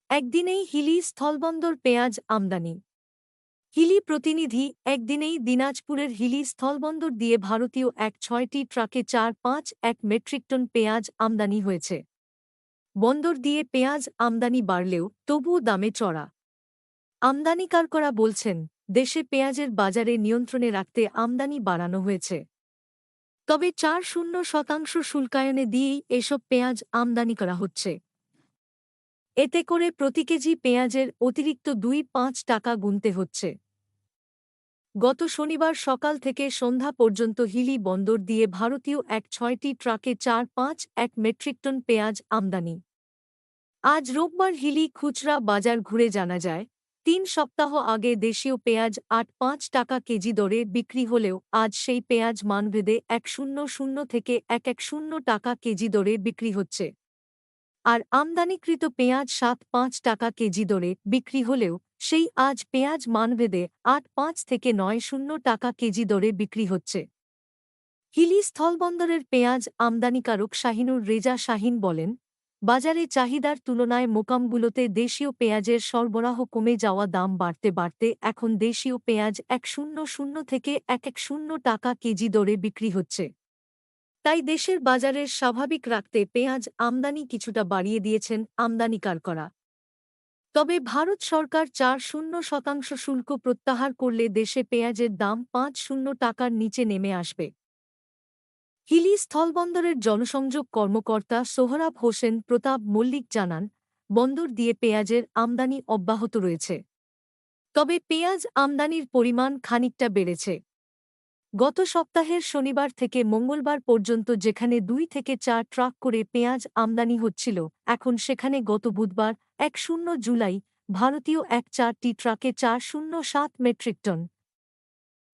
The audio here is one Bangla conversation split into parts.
একদিনেই হিলি স্থলবন্দর পেঁয়াজ আমদানি। হিলি প্রতিনিধি একদিনেই দিনাজপুরের হিলি স্থলবন্দর দিয়ে ভারতীয় ৬টি ট্রাকে ৪-৫ মেট্রিক টন পেঁয়াজ আমদানি হয়েছে। বন্দর দিয়ে পেঁয়াজ আমদানি বাড়লেও তবুও দামে চড়া। আমদানিকারকরা বলছেন, দেশে পেঁয়াজের বাজারে নিয়ন্ত্রণে রাখতে আমদানি বাড়ানো হয়েছে। তবে ৪-০% শুল্কায়নে দিয়েই এসব পেঁয়াজ আমদানি করা হচ্ছে। এতে করে প্রতি কেজি পেঁয়াজের অতিরিক্ত ২-৫ টাকা গুনতে হচ্ছে। গত শনিবার সকাল থেকে সন্ধ্যা পর্যন্ত হিলি বন্দর দিয়ে ভারতীয় ৬টি ট্রাকে ৪-৫ মেট্রিক টন পেঁয়াজ আমদানি। আজ রোববার হিলি খুচরা বাজার ঘুরে জানা যায়, ৩ সপ্তাহ আগে দেশীয় পেঁয়াজ ৮-৫ টাকা কেজি দরে বিক্রি হলেও আজ সেই পেঁয়াজ মানভেদে ১০০ থেকে ১১০ টাকা কেজি দরে বিক্রি হচ্ছে। আর আমদানিকৃত পেঁয়াজ ৭-৫ টাকা কেজি দরে বিক্রি হলেও সেই আজ পেঁয়াজ মানভেদে ৮-৫ থেকে ৯-০ টাকা কেজি দরে বিক্রি হচ্ছে। হিলি স্থলবন্দরের পেঁয়াজ আমদানিকারক শাহিনুর রেজা শাহিন বলেন, বাজারে চাহিদার তুলনায় মোকামগুলোতে দেশীয় পেঁয়াজের সরবরাহ কমে যাওয়া দাম বাড়তে বাড়তে এখন দেশীয় পেঁয়াজ ১০০ থেকে ১১০ টাকা কেজি দরে বিক্রি হচ্ছে। তাই দেশের বাজারের স্বাভাবিক রাখতে পেঁয়াজ আমদানি কিছুটা বাড়িয়ে দিয়েছেন আমদানিকারকরা। তবে ভারত সরকার ৪-০% শুল্ক প্রত্যাহার করলে দেশে পেঁয়াজের দাম ৫-০ টাকার নিচে নেমে আসবে। হিলি স্থলবন্দরের জনসংযোগ কর্মকর্তা সোহরাব হোসেন প্রতাপ মল্লিক জানান, বন্দর দিয়ে পেঁয়াজের আমদানি অব্যাহত রয়েছে। তবে পেঁয়াজ আমদানির পরিমাণ খানিকটা বেড়েছে। গত সপ্তাহের শনিবার থেকে মঙ্গলবার পর্যন্ত যেখানে ২ থেকে ৪ ট্রাক করে পেঁয়াজ আমদানি হচ্ছিল, এখন সেখানে গত বুধবার ১ জুলাই ভারতীয় ৪টি ট্রাকে ৪07 মেট্রিক টন,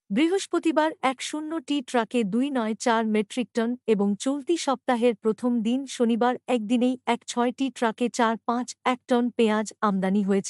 বৃহস্পতিবার ১০টি ট্রাকে ২৯-৪ মেট্রিক টন এবং চলতি সপ্তাহের প্রথম দিন শনিবার একদিনেই ৬টি ট্রাকে ৪-৫ টন পেঁয়াজ আমদানি হয়েছে।